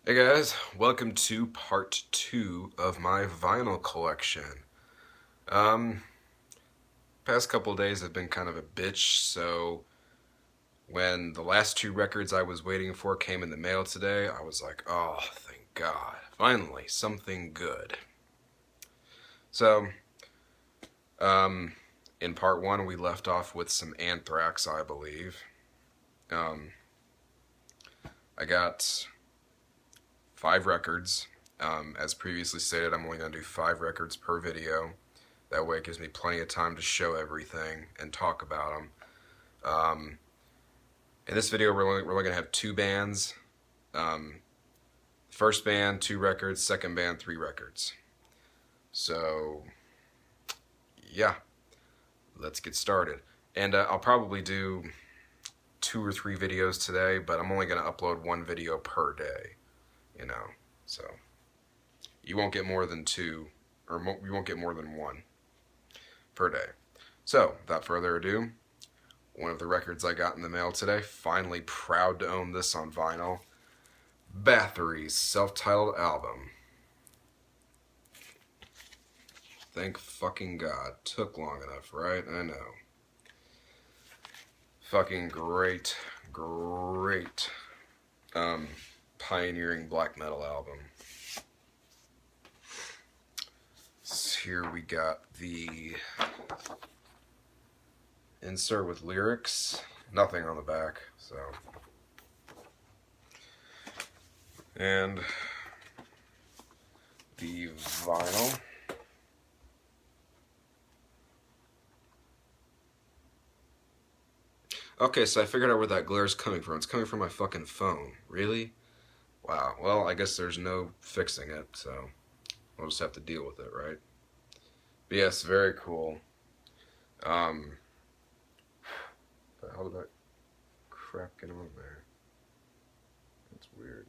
Hey guys, welcome to part 2 of my vinyl collection. Um, Past couple days have been kind of a bitch, so when the last two records I was waiting for came in the mail today, I was like, oh, thank God. Finally, something good. So, um, in part 1 we left off with some Anthrax, I believe. Um, I got 5 records. As previously stated, I'm only going to do 5 records per video. That way it gives me plenty of time to show everything and talk about them. Um, in this video, we're only going to have 2 bands. Um, First band, 2 records. Second band, 3 records. So, yeah, let's get started. And I'll probably do 2 or 3 videos today, but I'm only going to upload 1 video per day, you know. So, you won't get more than 2, or you won't get more than 1 per day. So, without further ado, one of the records I got in the mail today. Finally proud to own this on vinyl. Bathory's self-titled album. Thank fucking God. Took long enough, right? I know. Fucking great, great pioneering black metal album. So here we got the insert with lyrics. Nothing on the back, so. And the vinyl. Okay, so I figured out where that glare is coming from. It's coming from my fucking phone. Really? Wow. Well, I guess there's no fixing it, so we'll just have to deal with it, right? But yes, very cool. Um, how did that crap get on there? That's weird.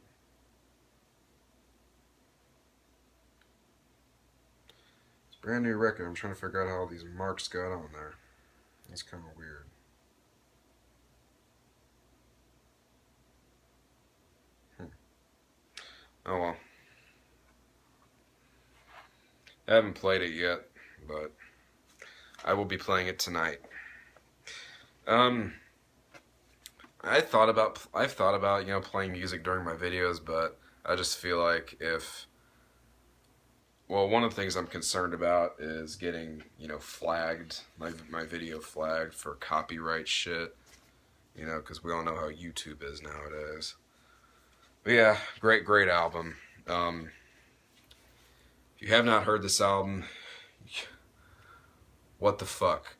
It's a brand new record. I'm trying to figure out how all these marks got on there. That's kind of weird. Oh well. I haven't played it yet, but I will be playing it tonight. Um, I've thought about playing music during my videos, but I just feel like one of the things I'm concerned about is getting, flagged, my video flagged for copyright shit, because we all know how YouTube is nowadays. But yeah, great album. If you have not heard this album, what the fuck?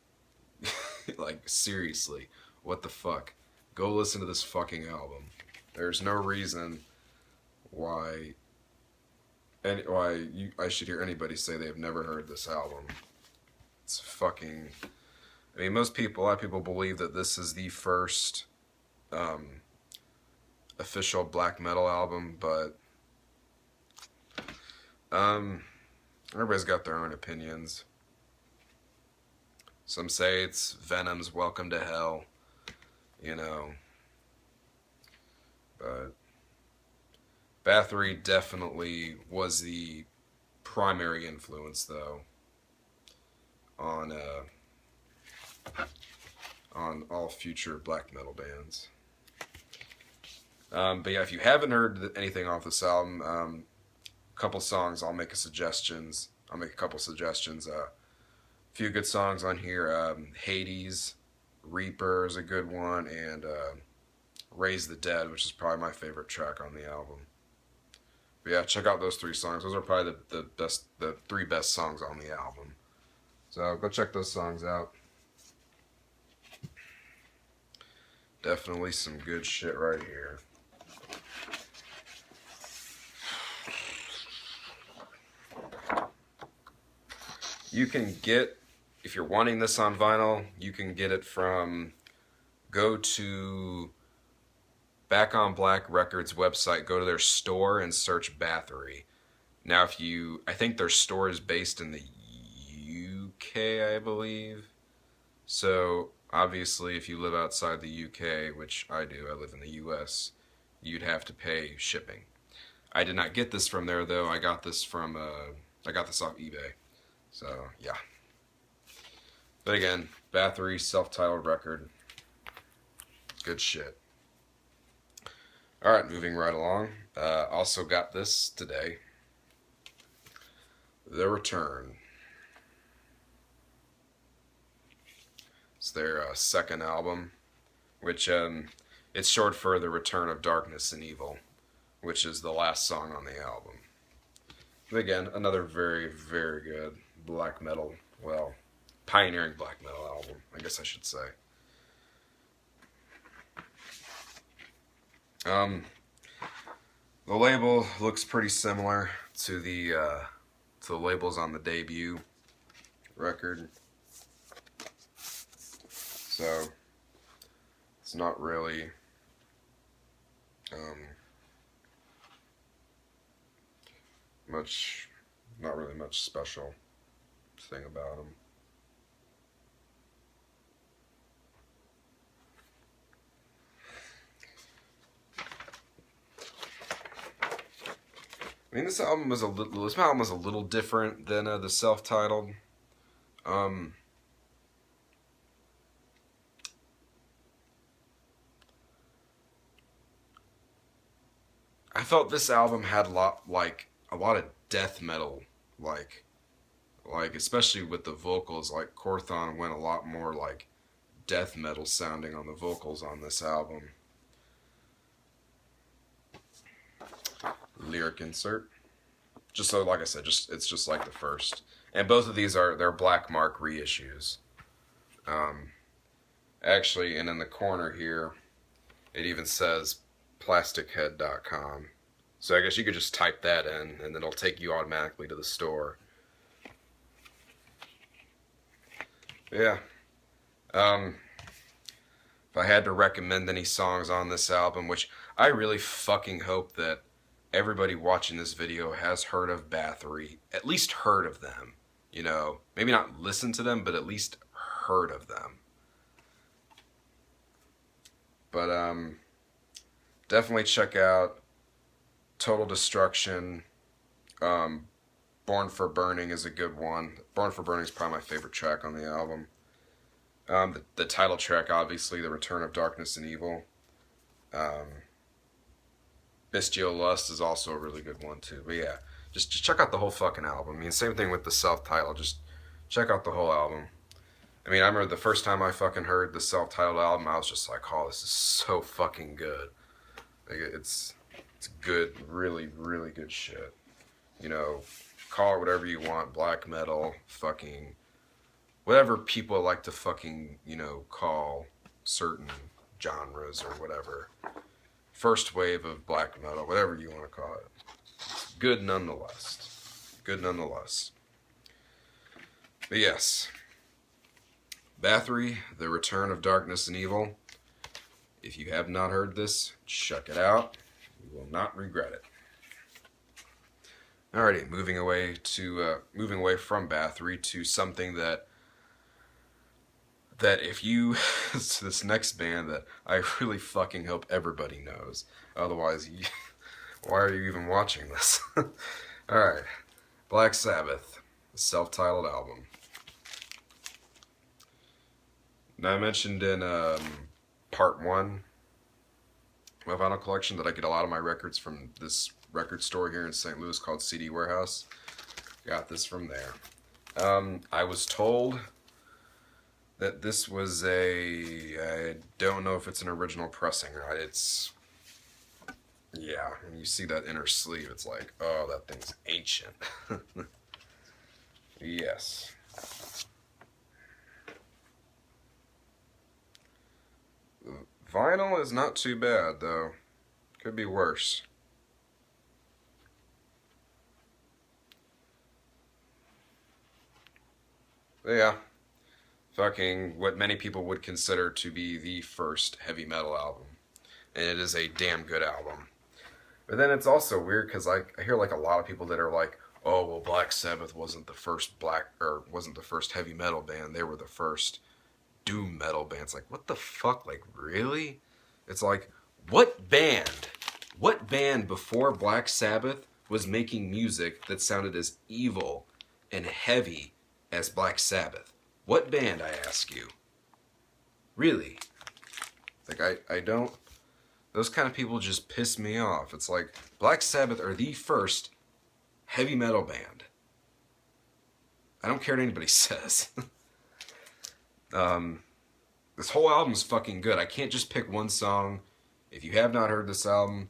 Like, seriously, what the fuck? Go listen to this fucking album. There's no reason why I should hear anybody say they've never heard this album. It's fucking. I mean, a lot of people believe that this is the first official black metal album, but everybody's got their own opinions. Some say it's Venom's Welcome to Hell, but Bathory definitely was the primary influence, though, on all future black metal bands. But yeah, if you haven't heard anything off this album, a couple songs, I'll make a couple suggestions. A few good songs on here. Hades, Reaper is a good one, and Raise the Dead, which is probably my favorite track on the album. But yeah, check out those 3 songs. Those are probably the 3 best songs on the album. So go check those songs out. Definitely some good shit right here. You can get, if you're wanting this on vinyl, you can get it go to Back on Black Records website, go to their store and search Bathory. Now I think their store is based in the UK, I believe. So obviously if you live outside the UK, which I do, I live in the US, you'd have to pay shipping. I did not get this from there though. I got this from I got this off eBay. So yeah. But again, Bathory, self-titled record. Good shit. Alright, moving right along. Also got this today. The Return. It's their second album, which it's short for The Return of Darkness and Evil, which is the last song on the album. But again, another very, very good black metal, well, pioneering black metal album, I guess I should say. The label looks pretty similar to the labels on the debut record, so it's not really not really much special thing about them. I mean, this album was a little different than the self-titled. I felt this album had a lot of death metal, like especially with the vocals. Like Corthon went a lot more like death metal sounding on the vocals on this album. Lyric insert. Just so, like I said, it's just like the first. And both of these they're Black Mark reissues. Actually, and in the corner here, it even says plastichead.com. So I guess you could just type that in, and then it'll take you automatically to the store. Yeah. If I had to recommend any songs on this album, which I really fucking hope that everybody watching this video has heard of Bathory, at least heard of them, you know, maybe not listened to them, but at least heard of them. But definitely check out Total Destruction. Born for Burning is a good one. Born for Burning is probably my favorite track on the album. The title track, obviously, The Return of Darkness and Evil. Bestial Lust is also a really good one too. But yeah, just check out the whole fucking album. I mean, same thing with the self-titled. Just check out the whole album. I mean, I remember the first time I fucking heard the self-titled album, I was just like, oh, this is so fucking good. Like, it's good, really, really good shit. You know, call it whatever you want, black metal, fucking, whatever people like to fucking, you know, call certain genres or whatever. First wave of black metal, whatever you want to call it. It's good nonetheless. Good nonetheless. But yes, Bathory, The Return of Darkness and Evil. If you have not heard this, check it out. You will not regret it. Alrighty, moving away from Bathory to something that if you to this next band that I really fucking hope everybody knows. Otherwise, why are you even watching this? Alright, Black Sabbath, self-titled album. Now, I mentioned in part 1 of my vinyl collection that I get a lot of my records from this record store here in St. Louis called CD Warehouse. Got this from there. I was told that this was I don't know if it's an original pressing, right? It's, yeah, when you see that inner sleeve, it's like, oh, that thing's ancient. Yes. Vinyl is not too bad, though. Could be worse. But yeah. Fucking what many people would consider to be the first heavy metal album. And it is a damn good album. But then it's also weird because I hear like a lot of people that are like, oh, well, Black Sabbath wasn't the first heavy metal band. They were the first doom metal band. It's like, what the fuck? Like, really? It's like, what band What band before Black Sabbath was making music that sounded as evil and heavy as Black Sabbath? What band, I ask you? Really? Like, I don't... Those kind of people just piss me off. It's like, Black Sabbath are the first heavy metal band. I don't care what anybody says. This whole album's fucking good. I can't just pick one song. If you have not heard this album,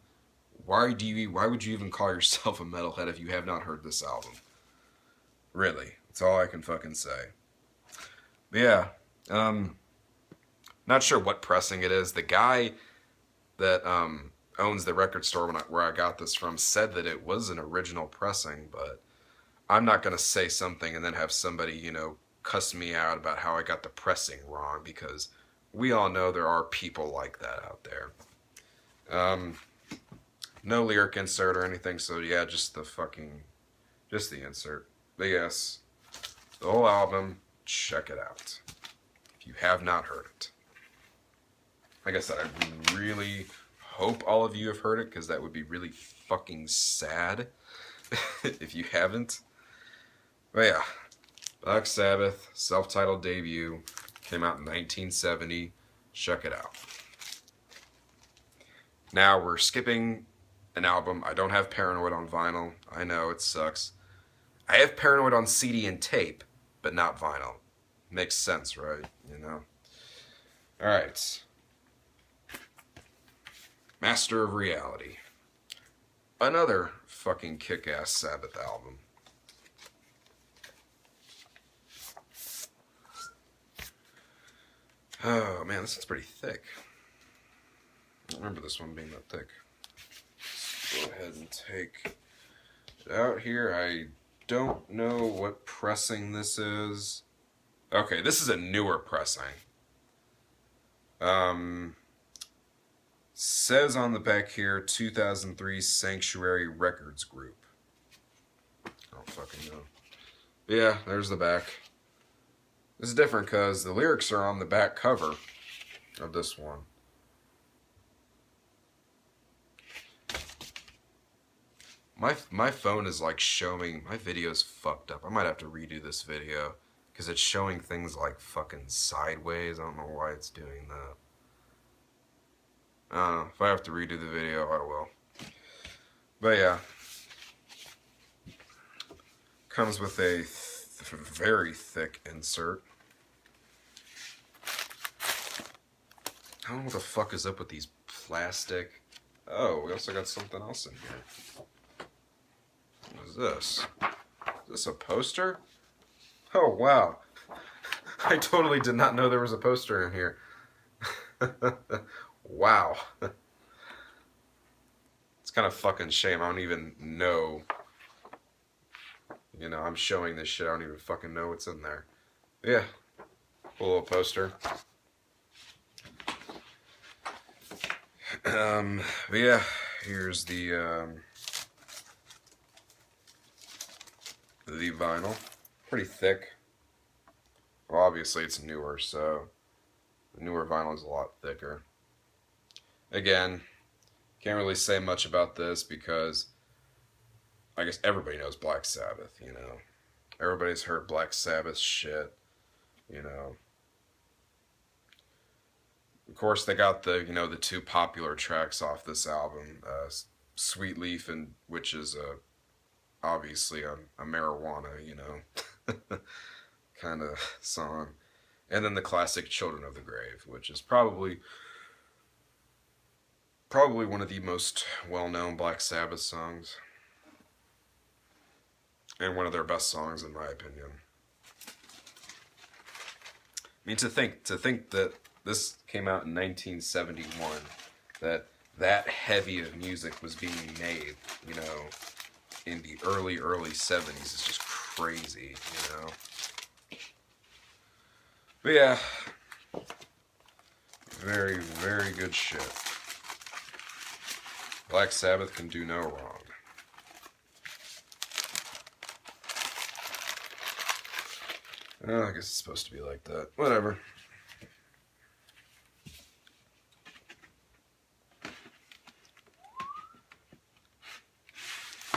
why would you even call yourself a metalhead if you have not heard this album? Really. That's all I can fucking say. But yeah. Not sure what pressing it is. The guy that owns the record store where I got this from said that it was an original pressing, but I'm not going to say something and then have somebody, you know, cuss me out about how I got the pressing wrong, because we all know there are people like that out there. No lyric insert or anything, so yeah, just the insert. But yes, the whole album, check it out if you have not heard it. Like I said, I really hope all of you have heard it, because that would be really fucking sad if you haven't. But yeah, Black Sabbath, self-titled debut, came out in 1970. Check it out. Now we're skipping an album. I don't have Paranoid on vinyl. I know, it sucks. I have Paranoid on CD and tape, but not vinyl. Makes sense, right? You know? Alright. Master of Reality. Another fucking kick-ass Sabbath album. Oh man, this is pretty thick. I don't remember this one being that thick. Let's go ahead and take it out here. I don't know what pressing this is. Okay, this is a newer pressing. Says on the back here, 2003 Sanctuary Records Group. I don't fucking know. But yeah, there's the back. This is different because the lyrics are on the back cover of this one. My phone is like showing, my video's fucked up. I might have to redo this video because it's showing things like fucking sideways. I don't know why it's doing that. I don't know. If I have to redo the video, I will. But yeah. Comes with a very thick insert. I don't know what the fuck is up with these plastic... Oh, we also got something else in here. What is this? Is this a poster? Oh, wow. I totally did not know there was a poster in here. Wow. It's kind of fucking shame. I don't even know. You know, I'm showing this shit. I don't even fucking know what's in there. Yeah. Cool little poster. But yeah, here's the vinyl. Pretty thick. Well, obviously it's newer, so the newer vinyl is a lot thicker. Again, can't really say much about this because I guess everybody knows Black Sabbath, you know. Everybody's heard Black Sabbath shit, you know. Of course, they got the, you know, the two popular tracks off this album, Sweet Leaf, and which is obviously a marijuana, you know, kind of song. And then the classic Children of the Grave, which is probably one of the most well-known Black Sabbath songs. And one of their best songs, in my opinion. I mean, to think that this came out in 1971, that heavy of music was being made, you know, in the early 70s is just crazy, you know. But yeah, very, very good shit. Black Sabbath can do no wrong. Oh, I guess it's supposed to be like that. Whatever.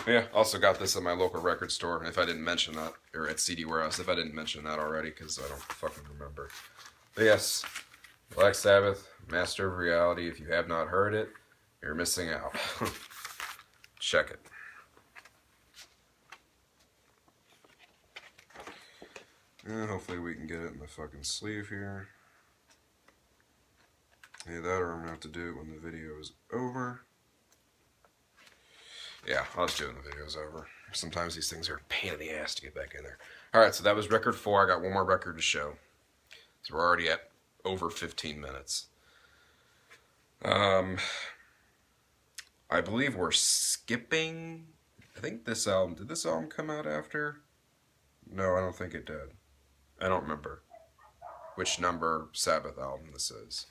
Yeah, also got this at my local record store. If I didn't mention that, or at CD Warehouse, if I didn't mention that already, because I don't fucking remember. But yes, Black Sabbath, Master of Reality. If you have not heard it, you're missing out. Check it. And hopefully we can get it in the fucking sleeve here. Either that or I'm going to have to do it when the video is over. Yeah, I'll just do it when the video is over. Sometimes these things are a pain in the ass to get back in there. Alright, so that was record 4. I got one more record to show. So we're already at over 15 minutes. I believe we're skipping... I think this album... Did this album come out after? No, I don't think it did. I don't remember which number Sabbath album this is.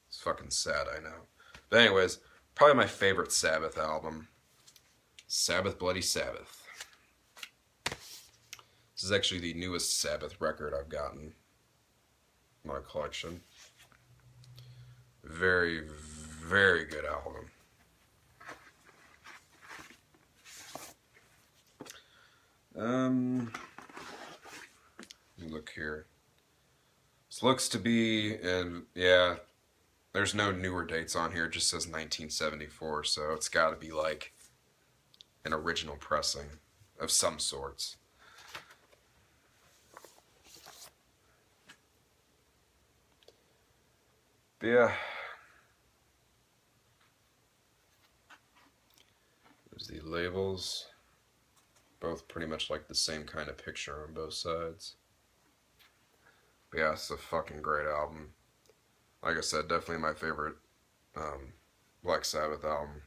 It's fucking sad, I know. But anyways, probably my favorite Sabbath album. Sabbath Bloody Sabbath. This is actually the newest Sabbath record I've gotten in my collection. Very, very good album. Let me look here. This looks to be, and yeah, there's no newer dates on here. It just says 1974, so it's got to be like an original pressing of some sorts. But yeah. There's the labels. Both pretty much like the same kind of picture on both sides. But yeah, it's a fucking great album. Like I said, definitely my favorite Black Sabbath album.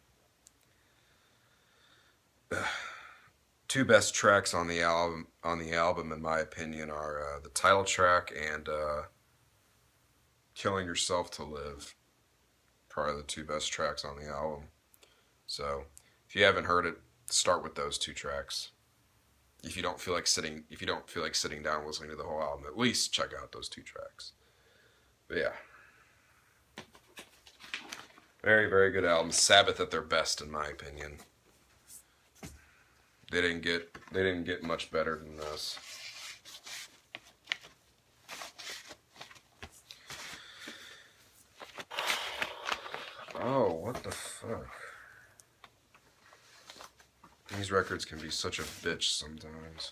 Two best tracks on the album, in my opinion, are the title track and "Killing Yourself to Live." Probably the two best tracks on the album. So, if you haven't heard it, start with those two tracks. If you don't feel like sitting down and listening to the whole album, at least check out those two tracks. But yeah, very, very good album. Sabbath at their best, in my opinion. They didn't get much better than this. Oh, what the fuck? These records can be such a bitch sometimes.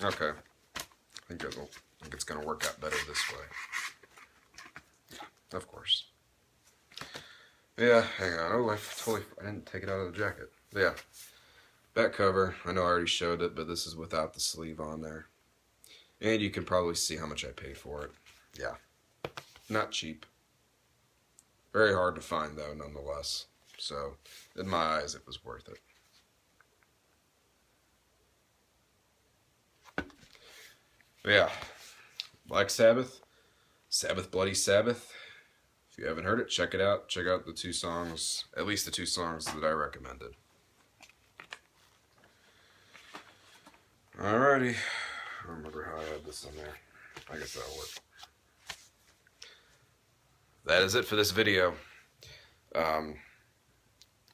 Okay. I think it's gonna work out better this way. Yeah, of course. Yeah, hang on. Oh, I didn't take it out of the jacket. Yeah. Back cover. I know I already showed it, but this is without the sleeve on there. And you can probably see how much I paid for it. Yeah. Not cheap. Very hard to find, though, nonetheless. So, in my eyes, it was worth it. But yeah. Black Sabbath. Sabbath Bloody Sabbath. If you haven't heard it, check it out. Check out the two songs, at least the two songs that I recommended. Alrighty. I don't remember how I had this in there. I guess that'll work. That is it for this video.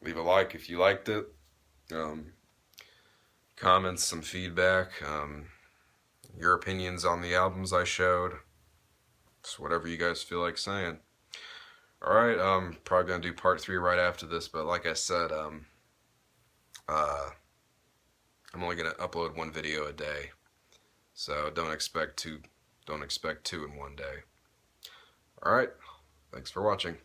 Leave a like if you liked it. Comments, some feedback. Your opinions on the albums I showed. Just whatever you guys feel like saying. Alright, probably going to do part 3 right after this, but like I said, I'm only going to upload one video a day. So don't expect two in one day. Alright, thanks for watching.